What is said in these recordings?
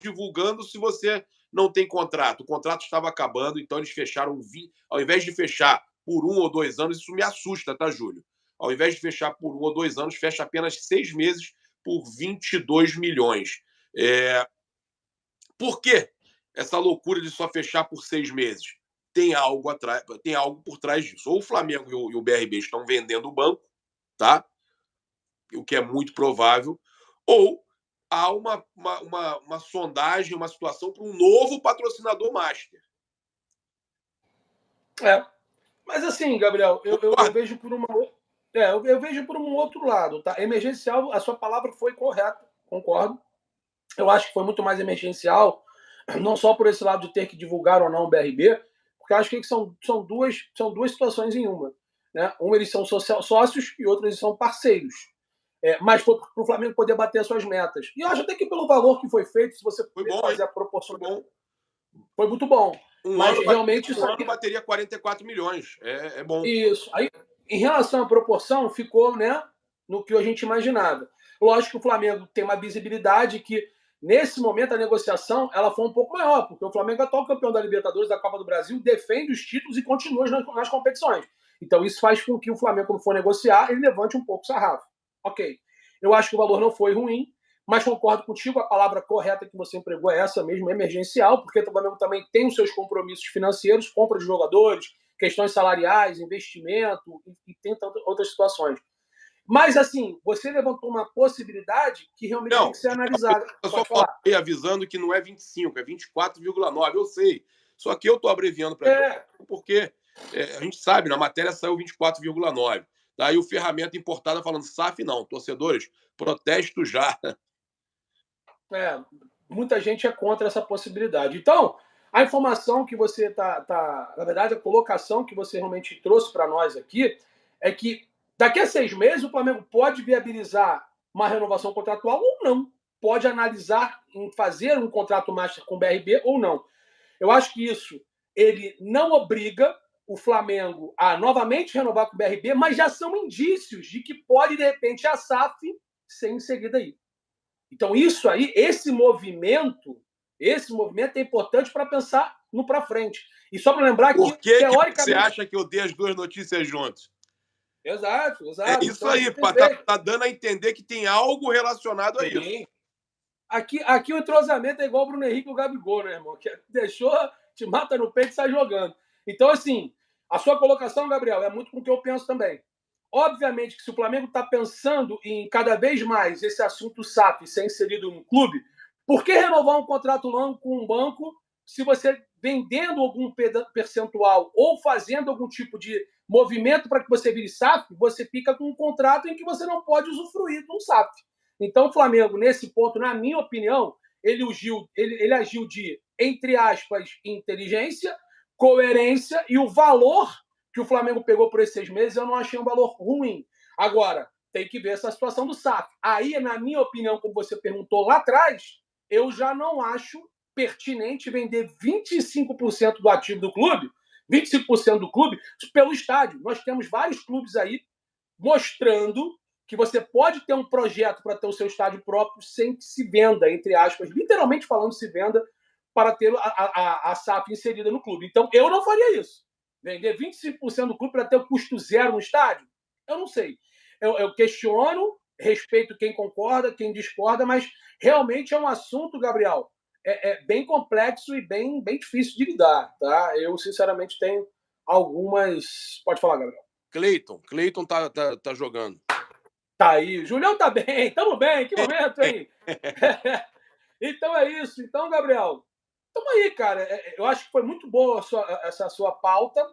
divulgando se você não tem contrato. O contrato estava acabando, então eles fecharam 20. Ao invés de fechar por 1 ou 2 anos, isso me assusta, tá, Júlio? Ao invés de fechar por 1 ou 2 anos, fecha apenas 6 meses por 22 milhões. Por que essa loucura de só fechar por 6 meses? Tem algo atrás, tem algo por trás disso. Ou o Flamengo e o BRB estão vendendo o banco, tá? O que é muito provável, ou há uma sondagem, uma situação para um novo patrocinador master. Mas assim, Gabriel, eu vejo por uma eu vejo por um outro lado, tá? Emergencial, a sua palavra foi correta, concordo. Eu acho que foi muito mais emergencial, não só por esse lado de ter que divulgar ou não o BRB, porque eu acho que são duas situações em uma. Né? Uma, eles são sócios e outra, eles são parceiros. Mas foi para o Flamengo poder bater as suas metas. E eu acho até que pelo valor que foi feito, se você fazer a proporção. Foi muito bom. Mas realmente um ano bateria 44 milhões. É bom. Isso. Aí, em relação à proporção, ficou, né, no que a gente imaginava. Lógico que o Flamengo tem uma visibilidade que, nesse momento, a negociação ela foi um pouco maior, porque o Flamengo é atual campeão da Libertadores, da Copa do Brasil, defende os títulos e continua nas competições. Então, isso faz com que o Flamengo, quando for negociar, ele levante um pouco o sarrafo. Ok. Eu acho que o valor não foi ruim, mas concordo contigo, a palavra correta que você empregou é essa mesmo, emergencial, porque o Flamengo também tem os seus compromissos financeiros, compra de jogadores, questões salariais, investimento e tem tantas outras situações. Mas, assim, você levantou uma possibilidade que realmente tem que ser analisada. Eu só falei avisando que não é 25, é 24,9, eu sei. Só que eu estou abreviando para porque a gente sabe, na matéria saiu 24,9. Daí o ferramenta importada falando SAF não, torcedores, protesto já. Muita gente é contra essa possibilidade. Então, a informação que você na verdade, a colocação que você realmente trouxe para nós aqui é que daqui a 6 meses o Flamengo pode viabilizar uma renovação contratual ou não. Pode analisar em fazer um contrato master com o BRB ou não. Eu acho que isso ele não obriga o Flamengo a novamente renovar com o BRB, mas já são indícios de que pode, de repente, a SAF ser inserida aí. Então, isso aí, esse movimento é importante para pensar no para frente. E só para lembrar que, teoricamente... você acha que eu dei as duas notícias juntas? Exato. É isso então, aí, tá dando a entender que tem algo relacionado a isso. Aqui o entrosamento é igual o Bruno Henrique e o Gabigol, né, irmão? Que deixou, te mata no peito e sai jogando. Então, assim, a sua colocação, Gabriel, é muito com o que eu penso também. Obviamente que se o Flamengo está pensando em cada vez mais esse assunto SAF ser inserido no clube, por que renovar um contrato longo com um banco se você vendendo algum percentual ou fazendo algum tipo de movimento para que você vire SAF, você fica com um contrato em que você não pode usufruir de um SAF. Então o Flamengo, nesse ponto, na minha opinião, ele agiu de, entre aspas, inteligência, coerência e o valor que o Flamengo pegou por esses 6 meses, eu não achei um valor ruim. Agora, tem que ver essa situação do SAF. Aí, na minha opinião, como você perguntou lá atrás, eu já não acho pertinente vender 25% do ativo do clube, 25% do clube, pelo estádio. Nós temos vários clubes aí mostrando que você pode ter um projeto para ter o seu estádio próprio sem que se venda, entre aspas, literalmente falando, se venda para ter a SAF inserida no clube. Então, eu não faria isso. Vender 25% do clube para ter o custo zero no estádio? Eu não sei. Eu questiono, respeito quem concorda, quem discorda, mas realmente é um assunto, Gabriel, bem complexo e bem difícil de lidar. Tá? Eu, sinceramente, tenho algumas... Pode falar, Gabriel. Cleiton tá jogando. Tá aí. Julião tá bem. Tamo bem. Que momento, hein? Então é isso. Então, Gabriel, tamo aí, cara. Eu acho que foi muito boa essa sua pauta,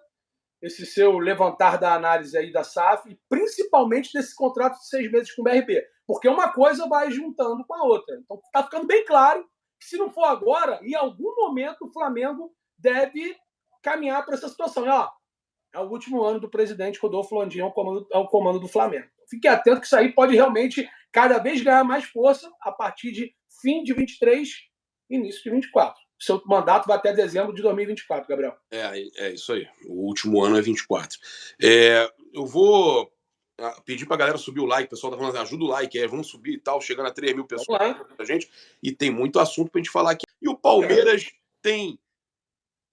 esse seu levantar da análise aí da SAF, e principalmente desse contrato de 6 meses com o BRB. Porque uma coisa vai juntando com a outra. Então tá ficando bem claro que se não for agora, em algum momento o Flamengo deve caminhar para essa situação. E, ó, é o último ano do presidente Rodolfo Landim ao comando do Flamengo. Fique atento que isso aí pode realmente cada vez ganhar mais força a partir de fim de 23, início de 24. Seu mandato vai até dezembro de 2024, Gabriel. É isso aí. O último ano é 24. Eu vou pedir pra galera subir o like. O pessoal tá falando, ajuda o like, vamos subir e tal, chegando a 3 mil pessoas a gente, e tem muito assunto pra gente falar aqui. E o Palmeiras tem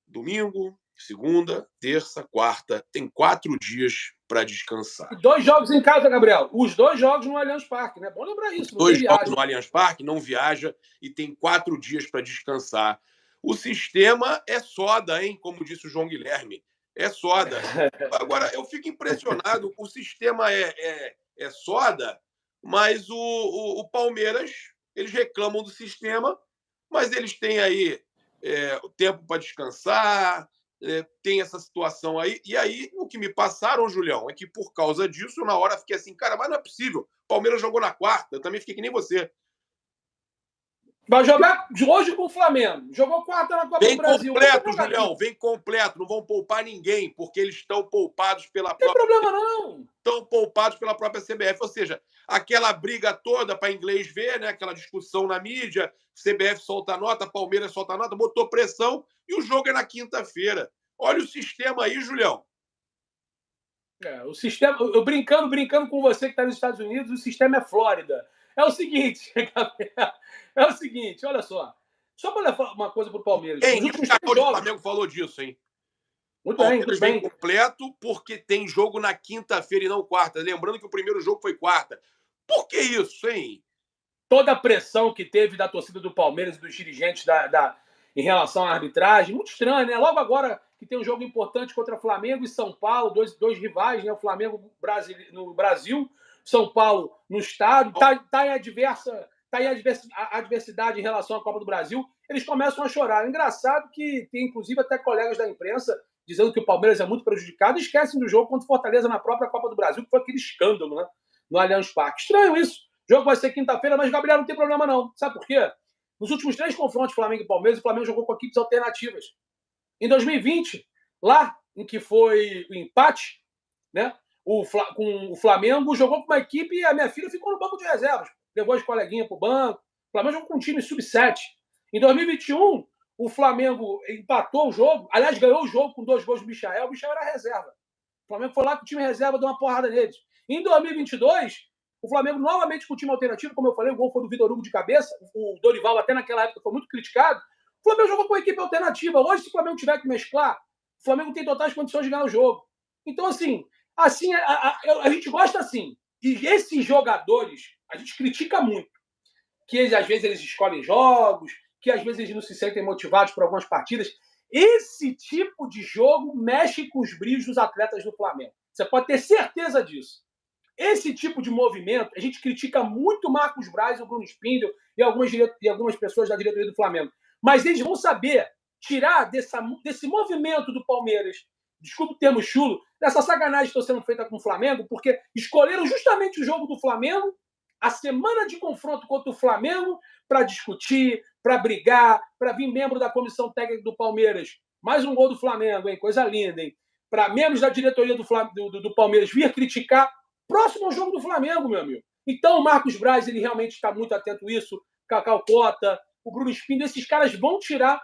domingo, segunda, terça, quarta, tem 4 dias para descansar. E 2 jogos em casa, Gabriel. Os 2 jogos no Allianz Parque, né? Bom lembrar isso. 2 jogos no Allianz Parque, não viaja e tem 4 dias para descansar. O sistema é soda, hein? Como disse o João Guilherme. É soda. Agora, eu fico impressionado. O sistema é soda, mas o Palmeiras, eles reclamam do sistema, mas eles têm aí o tempo para descansar, tem essa situação aí. E aí, o que me passaram, Julião, é que por causa disso, na hora fiquei assim, cara, mas não é possível. O Palmeiras jogou na quarta, eu também fiquei que nem você. Vai jogar hoje com o Flamengo. Jogou quarta na Copa do Brasil. Vem completo, Julião, vem completo. Não vão poupar ninguém, porque eles estão poupados pela própria... Não tem problema, não. Estão poupados pela própria CBF. Ou seja, aquela briga toda para inglês ver, né? Aquela discussão na mídia, CBF solta nota, Palmeiras solta nota, botou pressão e o jogo é na quinta-feira. Olha o sistema aí, Julião. O sistema, eu brincando com você que está nos Estados Unidos, o sistema é Flórida. É o seguinte, olha só. Só para levar uma coisa para o Palmeiras. O jogador do Flamengo falou disso, hein? Muito bem, muito bem. Completo porque tem jogo na quinta-feira e não quarta. Lembrando que o primeiro jogo foi quarta. Por que isso, hein? Toda a pressão que teve da torcida do Palmeiras e dos dirigentes em relação à arbitragem, muito estranho, né? Logo agora que tem um jogo importante contra Flamengo e São Paulo, dois rivais, né? O Flamengo no Brasil, São Paulo no estádio, tá em adversidade em relação à Copa do Brasil, eles começam a chorar. É engraçado que tem, inclusive, até colegas da imprensa dizendo que o Palmeiras é muito prejudicado e esquecem do jogo contra o Fortaleza na própria Copa do Brasil, que foi aquele escândalo, né? No Allianz Parque. Estranho isso. O jogo vai ser quinta-feira, mas, Gabriel, não tem problema não. Sabe por quê? Nos últimos 3 confrontos Flamengo e Palmeiras, o Flamengo jogou com equipes alternativas. Em 2020, lá em que foi o empate, né? Com o Flamengo jogou com uma equipe e a minha filha ficou no banco de reservas. Levou as coleguinhas para o banco. O Flamengo jogou com um time sub-7. Em 2021, o Flamengo empatou o jogo. Aliás, ganhou o jogo com 2 gols do Michael. O Michael era reserva. O Flamengo foi lá com o time reserva, deu uma porrada neles. Em 2022, o Flamengo novamente com o time alternativo, como eu falei, o gol foi do Vitor Hugo de cabeça. O Dorival, até naquela época, foi muito criticado. O Flamengo jogou com a equipe alternativa. Hoje, se o Flamengo tiver que mesclar, o Flamengo tem totais condições de ganhar o jogo. Então, assim a gente gosta assim. E esses jogadores, a gente critica muito. Que às vezes eles escolhem jogos, que às vezes eles não se sentem motivados por algumas partidas. Esse tipo de jogo mexe com os brilhos dos atletas do Flamengo. Você pode ter certeza disso. Esse tipo de movimento, a gente critica muito o Marcos Braz, o Bruno Spindel e algumas pessoas da diretoria do Flamengo. Mas eles vão saber tirar desse movimento do Palmeiras, desculpa o termo chulo, dessa sacanagem que está sendo feita com o Flamengo, porque escolheram justamente o jogo do Flamengo, a semana de confronto contra o Flamengo, para discutir, para brigar, para vir membro da comissão técnica do Palmeiras. Mais um gol do Flamengo, hein? Coisa linda, hein? Para membros da diretoria do Palmeiras vir criticar. Próximo ao jogo do Flamengo, meu amigo. Então, o Marcos Braz, ele realmente está muito atento a isso. Cacau Cota, o Bruno Spindel, esses caras vão tirar,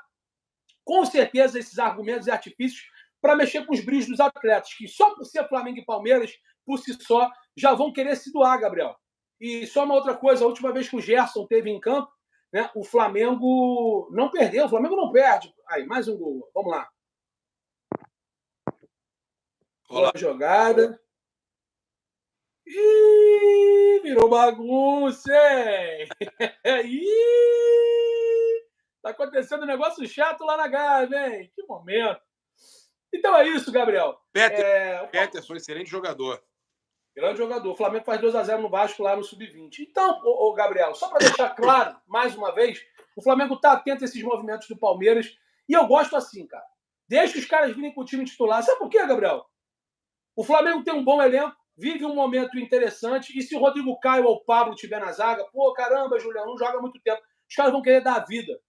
com certeza, esses argumentos e artifícios para mexer com os brilhos dos atletas, que só por ser Flamengo e Palmeiras, por si só, já vão querer se doar, Gabriel. E só uma outra coisa, a última vez que o Gerson esteve em campo, né, o Flamengo não perdeu, o Flamengo não perde. Aí, mais um gol. Vamos lá. Boa jogada. Ih, virou bagunça, hein? Ih, tá acontecendo um negócio chato lá na Gávea, hein? Que momento. Então é isso, Gabriel. Peterson, excelente jogador. Grande jogador. O Flamengo faz 2-0 no Vasco lá no Sub-20. Então, Gabriel, só para deixar claro, mais uma vez, o Flamengo está atento a esses movimentos do Palmeiras. E eu gosto assim, cara. Deixa os caras virem com o time titular. Sabe por quê, Gabriel? O Flamengo tem um bom elenco, vive um momento interessante. E se o Rodrigo Caio ou o Pablo estiver na zaga, pô, caramba, Julião, não joga há muito tempo. Os caras vão querer dar a vida.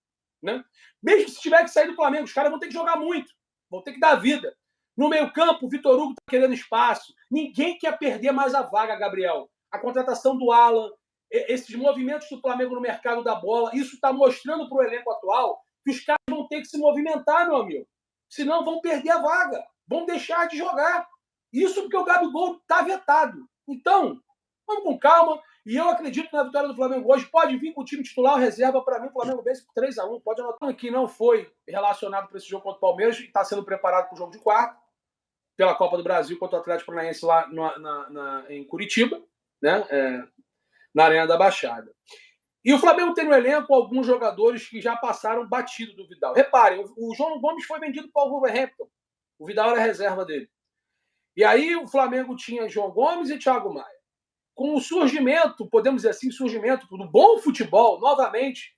Né? Mesmo se tiver que sair do Flamengo, os caras vão ter que jogar muito. Vão ter que dar a vida. No meio-campo, o Vitor Hugo está querendo espaço. Ninguém quer perder mais a vaga, Gabriel. A contratação do Alan, esses movimentos do Flamengo no mercado da bola, isso está mostrando para o elenco atual que os caras vão ter que se movimentar, meu amigo. Senão vão perder a vaga. Vão deixar de jogar. Isso porque o Gabigol está vetado. Então, vamos com calma. E eu acredito na vitória do Flamengo hoje. Pode vir com o time titular ou reserva. Para mim, o Flamengo vence por 3-1. Pode anotar que não foi relacionado para esse jogo contra o Palmeiras e está sendo preparado para o jogo de quarta, pela Copa do Brasil contra o Atlético Paranaense lá em Curitiba, né? Na Arena da Baixada. E o Flamengo tem no elenco alguns jogadores que já passaram batido do Vidal. Reparem, o João Gomes foi vendido para o Wolverhampton. O Vidal era a reserva dele. E aí o Flamengo tinha João Gomes e Thiago Maia. Com o surgimento, podemos dizer assim, surgimento do bom futebol, novamente,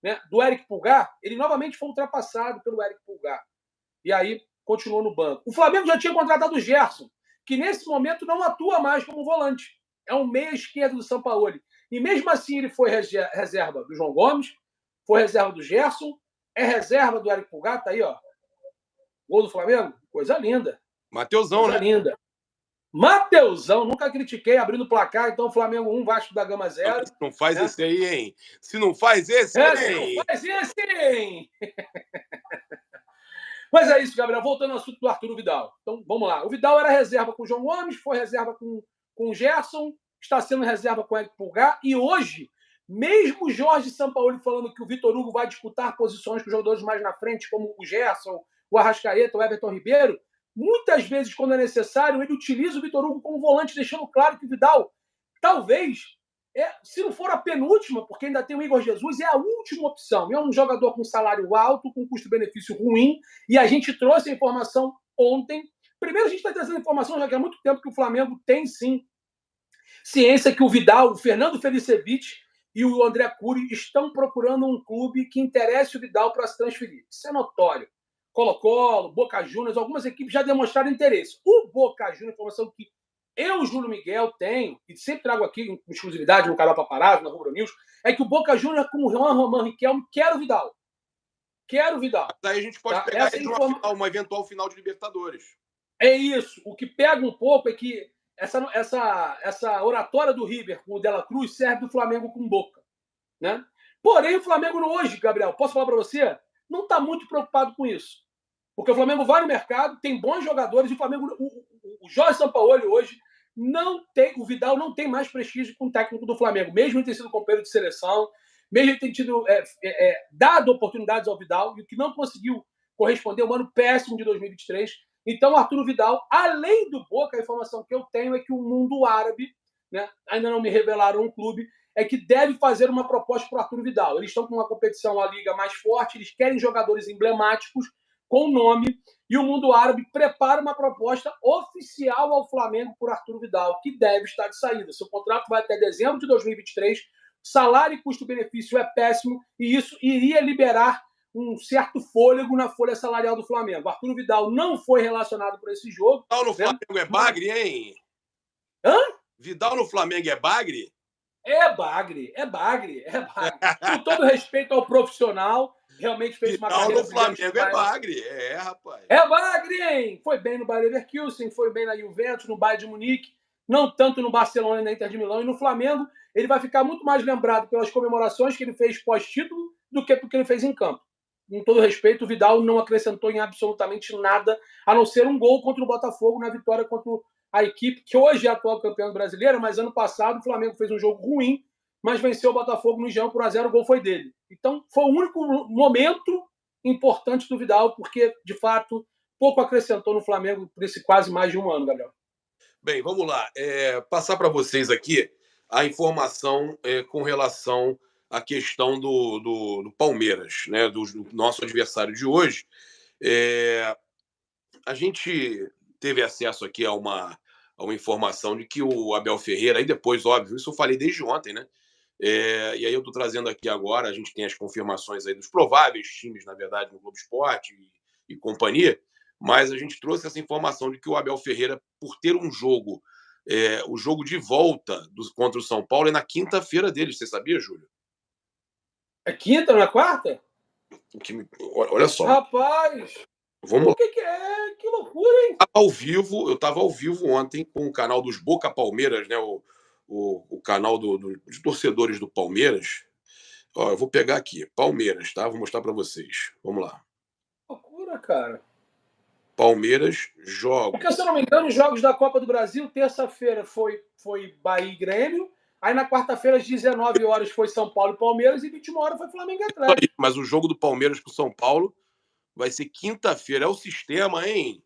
né, do Eric Pulgar, ele novamente foi ultrapassado pelo Eric Pulgar. E aí continuou no banco. O Flamengo já tinha contratado o Gerson, que nesse momento não atua mais como volante. É um meia esquerdo do Sampaoli. E mesmo assim ele foi reserva do João Gomes, foi reserva do Gerson, é reserva do Eric Pulgar, tá aí, ó. Gol do Flamengo, coisa linda. Mateusão, coisa né? linda. Mateusão, nunca critiquei, abrindo o placar, então Flamengo 1, Vasco da Gama 0. Se não faz esse aí, hein? Se não faz esse, hein? Se não faz esse, hein? Mas é isso, Gabriel. Voltando ao assunto do Arturo Vidal. Então, vamos lá. O Vidal era reserva com o João Gomes, foi reserva com o Gerson, está sendo reserva com o Eric Pulgar, e hoje, mesmo o Jorge Sampaoli falando que o Vitor Hugo vai disputar posições com jogadores mais na frente, como o Gerson, o Arrascaeta, o Everton Ribeiro, muitas vezes, quando é necessário, ele utiliza o Vitor Hugo como volante, deixando claro que o Vidal, talvez, se não for a penúltima, porque ainda tem o Igor Jesus, é a última opção. É um jogador com salário alto, com custo-benefício ruim, e a gente trouxe a informação ontem. Primeiro, a gente está trazendo informação já que há muito tempo que o Flamengo tem, sim, ciência que o Vidal, o Fernando Felicevic e o André Cury estão procurando um clube que interesse o Vidal para se transferir. Isso é notório. Colo-Colo, Boca Juniors, algumas equipes já demonstraram interesse. O Boca Juniors, informação que eu, Júlio Miguel, tenho, e sempre trago aqui em exclusividade no canal Paparazzo, na Rubro News, é que o Boca Juniors, com o Juan Román Riquelme, quer o Vidal. Quero o Vidal. Daí a gente pode pegar ele uma eventual final de Libertadores. É isso. O que pega um pouco é que essa oratória do River com o Dela Cruz serve do Flamengo com Boca. Né? Porém, o Flamengo hoje, Gabriel, posso falar para você, não está muito preocupado com isso. Porque o Flamengo vai no mercado, tem bons jogadores, e o Flamengo, o Jorge Sampaoli hoje, o Vidal não tem mais prestígio com o técnico do Flamengo, mesmo ele ter sido companheiro de seleção, mesmo ele ter tido dado oportunidades ao Vidal, e o que não conseguiu corresponder ao ano péssimo de 2023. Então, o Arturo Vidal, além do Boca, a informação que eu tenho é que o mundo árabe, né, ainda não me revelaram um clube, é que deve fazer uma proposta para o Arturo Vidal. Eles estão com uma competição, a liga mais forte, eles querem jogadores emblemáticos, com nome, e o mundo árabe prepara uma proposta oficial ao Flamengo por Arturo Vidal, que deve estar de saída. Seu contrato vai até dezembro de 2023, salário e custo-benefício é péssimo, e isso iria liberar um certo fôlego na folha salarial do Flamengo. Arturo Vidal não foi relacionado para esse jogo. Vidal no Flamengo é bagre, hein? Hã? Vidal no Flamengo é bagre? É bagre. Com todo respeito ao profissional, realmente fez uma carreira... Vidal no Flamengo é bagre. Rapaz. É bagre, hein? Foi bem no Bayer Leverkusen, foi bem na Juventus, no Bayern de Munique, não tanto no Barcelona e na Inter de Milão. E no Flamengo, ele vai ficar muito mais lembrado pelas comemorações que ele fez pós-título do que porque ele fez em campo. Com todo respeito, o Vidal não acrescentou em absolutamente nada, a não ser um gol contra o Botafogo na vitória contra a equipe que hoje é a atual campeã brasileira, mas ano passado o Flamengo fez um jogo ruim, mas venceu o Botafogo no Engenhão por 1-0, o gol foi dele. Então, foi o único momento importante do Vidal, porque, de fato, pouco acrescentou no Flamengo por esse quase mais de um ano, Gabriel. Bem, vamos lá. Passar para vocês aqui a informação com relação à questão do Palmeiras, né, do nosso adversário de hoje. A gente teve acesso aqui a uma informação de que o Abel Ferreira, aí depois, óbvio, isso eu falei desde ontem, né? E aí eu estou trazendo aqui agora, a gente tem as confirmações aí dos prováveis times, na verdade, no Globo Esporte e companhia, mas a gente trouxe essa informação de que o Abel Ferreira, por ter um jogo, o jogo de volta contra o São Paulo é na quinta-feira deles, você sabia, Júlio? É quinta, não é quarta? Olha só. Rapaz! Vamos lá. Que é? Que loucura, hein? Eu estava ao vivo ontem com o canal dos Boca Palmeiras, né? O canal dos torcedores do Palmeiras. Ó, eu vou pegar aqui, Palmeiras, tá? Vou mostrar para vocês. Vamos lá. Loucura, cara. Palmeiras, jogos. Porque, se eu não me engano, os jogos da Copa do Brasil, terça-feira foi Bahia e Grêmio, aí na quarta-feira, às 19 horas, foi São Paulo e Palmeiras, e 21 horas foi Flamengo e Atlético. Mas o jogo do Palmeiras com o São Paulo vai ser quinta-feira. É o sistema, hein?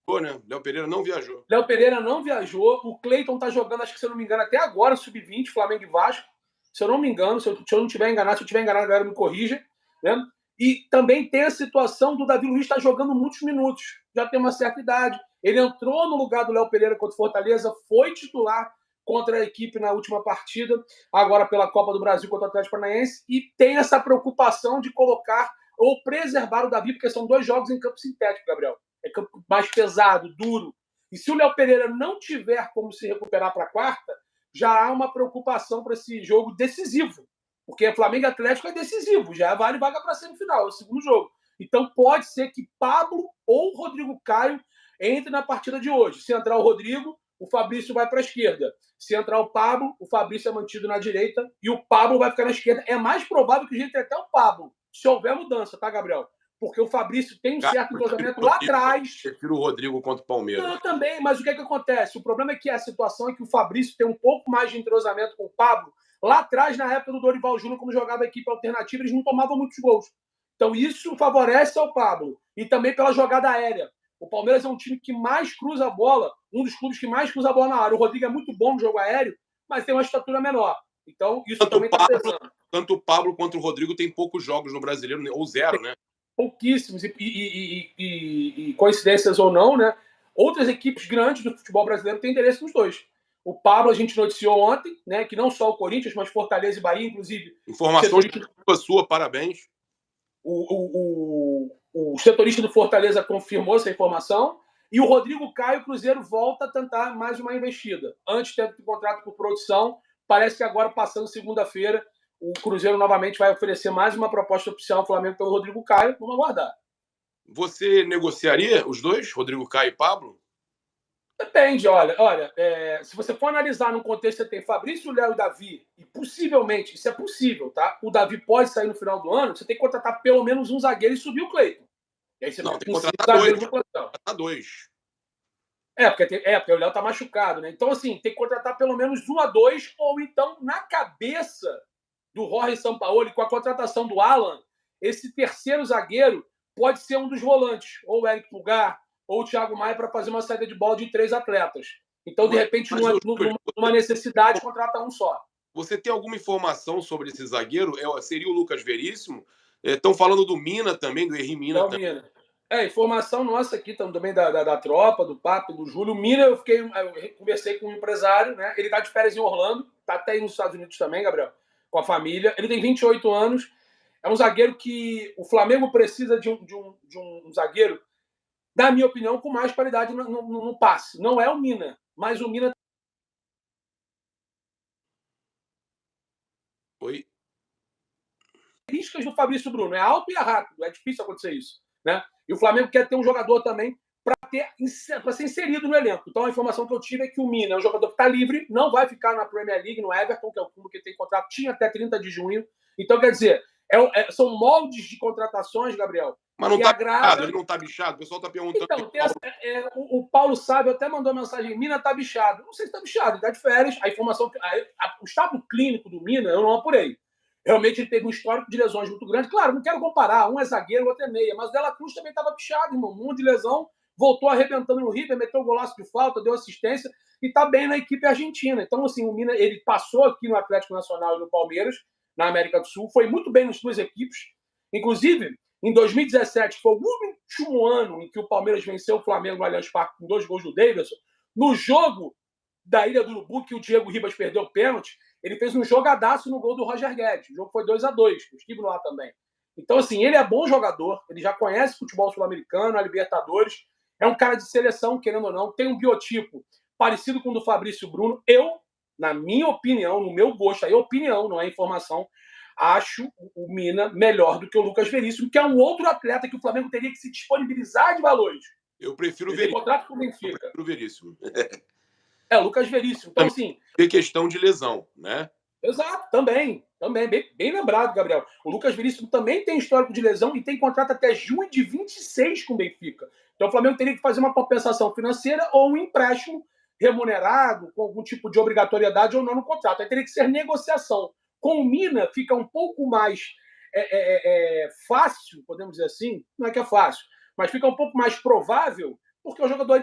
Pô, né? Léo Pereira não viajou. Léo Pereira não viajou. O Cleiton tá jogando, acho que, se eu não me engano, até agora, sub-20, Flamengo e Vasco. Se eu não me engano, se eu não estiver enganado, a galera me corrija, né? E também tem a situação do Davi Luiz estar jogando muitos minutos. Já tem uma certa idade. Ele entrou no lugar do Léo Pereira contra o Fortaleza, foi titular contra a equipe na última partida, agora pela Copa do Brasil contra o Atlético Paranaense, e tem essa preocupação de colocar ou preservar o Davi, porque são 2 jogos em campo sintético, Gabriel. É campo mais pesado, duro. E se o Léo Pereira não tiver como se recuperar para a quarta, já há uma preocupação para esse jogo decisivo. Porque Flamengo e Atlético é decisivo, já vale vaga para a semifinal, é o segundo jogo. Então pode ser que Pablo ou Rodrigo Caio entre na partida de hoje. Se entrar o Rodrigo, o Fabrício vai para a esquerda. Se entrar o Pablo, o Fabrício é mantido na direita e o Pablo vai ficar na esquerda. É mais provável que a gente até o Pablo, se houver mudança, tá, Gabriel? Porque o Fabrício tem um certo entrosamento lá atrás. Eu prefiro o Rodrigo contra o Palmeiras. Não, também, mas o que acontece? O problema é que a situação é que o Fabrício tem um pouco mais de entrosamento com o Pablo. Lá atrás, na época do Dorival Júnior, quando jogava a equipe alternativa, eles não tomavam muitos gols. Então isso favorece ao Pablo. E também pela jogada aérea. O Palmeiras é um time que mais cruza a bola, um dos clubes que mais cruza a bola na área. O Rodrigo é muito bom no jogo aéreo, mas tem uma estatura menor. Então isso também está pesando. Tanto o Pablo quanto o Rodrigo tem poucos jogos no Brasileiro, ou zero, né? Pouquíssimos, e coincidências ou não, né? Outras equipes grandes do futebol brasileiro têm interesse nos dois. O Pablo, a gente noticiou ontem, né, que não só o Corinthians, mas Fortaleza e Bahia, inclusive. Informação sua, parabéns. O setorista do Fortaleza confirmou essa informação. E o Rodrigo Caio, o Cruzeiro volta a tentar mais uma investida. Antes teve contrato por produção, parece que agora, passando segunda-feira, o Cruzeiro novamente vai oferecer mais uma proposta oficial ao Flamengo pelo Rodrigo Caio. Vamos aguardar. Você negociaria os dois, Rodrigo Caio e Pablo? Depende, olha, se você for analisar num contexto, você tem Fabrício, Léo e Davi, e possivelmente, isso é possível, tá? O Davi pode sair no final do ano, você tem que contratar pelo menos um zagueiro e subir o Cleiton. E aí você não, tem que contratar dois. Porque o Léo tá machucado, né? Então, assim, tem que contratar pelo menos 1 a 2, ou então, na cabeça do Jorge Sampaoli, com a contratação do Alan, esse terceiro zagueiro pode ser um dos volantes, ou o Eric Pulgar, ou o Thiago Maia, para fazer uma saída de bola de 3 atletas. Então, de repente, numa necessidade, contrata um só. Você tem alguma informação sobre esse zagueiro? Seria o Lucas Veríssimo? Estão falando do Mina também, do Henri Mina. Mina. Informação nossa aqui também da tropa, do Papo, do Júlio. O Mina, eu conversei com um empresário, né? Ele está de férias em Orlando, está até aí nos Estados Unidos também, Gabriel, com a família. Ele tem 28 anos. É um zagueiro que o Flamengo precisa de um zagueiro, na minha opinião, com mais qualidade no passe. Não é o Mina, mas o Mina. Oi? Características do Fabrício Bruno. É alto e é rápido. É difícil acontecer isso, né? E o Flamengo quer ter um jogador também para ser inserido no elenco. Então a informação que eu tive é que o Mina é um jogador que está livre, não vai ficar na Premier League, no Everton, que é o clube que tem contrato, tinha até 30 de junho. Então, quer dizer, são moldes de contratações, Gabriel. Mas não está bichado, ele não está bichado. O pessoal está perguntando. Então, o Paulo Sábio até mandou mensagem: Mina está bichado. Não sei se está bichado, ele está de férias. A informação, o estado clínico do Mina, eu não apurei. Realmente ele teve um histórico de lesões muito grande. Claro, não quero comparar, um é zagueiro, o outro é meia, mas o Dela Cruz também estava bichado, irmão. Um monte de lesão, voltou arrebentando no River, meteu o golaço de falta, deu assistência e está bem na equipe argentina. Então, assim, o Mina, ele passou aqui no Atlético Nacional e no Palmeiras, na América do Sul, foi muito bem nas duas equipes. Inclusive, em 2017, foi o último ano em que o Palmeiras venceu o Flamengo no Allianz Parque com 2 gols do Davidson. No jogo da Ilha do Urubu, que o Diego Ribas perdeu o pênalti, ele fez um jogadaço no gol do Roger Guedes. O jogo foi 2 a 2, eu estive lá também. Então, assim, ele é bom jogador, ele já conhece futebol sul-americano, a Libertadores, é um cara de seleção, querendo ou não, tem um biotipo parecido com o do Fabrício Bruno. Eu, na minha opinião, no meu gosto, aí é opinião, não é informação, acho o Mina melhor do que o Lucas Veríssimo, que é um outro atleta que o Flamengo teria que se disponibilizar de valores. Eu prefiro o Veríssimo. Contrato com o Benfica. Eu prefiro o Veríssimo. Lucas Veríssimo. Então, assim... Tem questão de lesão, né? Exato, também. Também, bem lembrado, Gabriel. O Lucas Veríssimo também tem histórico de lesão e tem contrato até junho de 26 com o Benfica. Então o Flamengo teria que fazer uma compensação financeira ou um empréstimo remunerado, com algum tipo de obrigatoriedade ou não no contrato. Aí teria que ser negociação. Com o Mina fica um pouco mais fácil, podemos dizer assim, não é que é fácil, mas fica um pouco mais provável, porque o jogador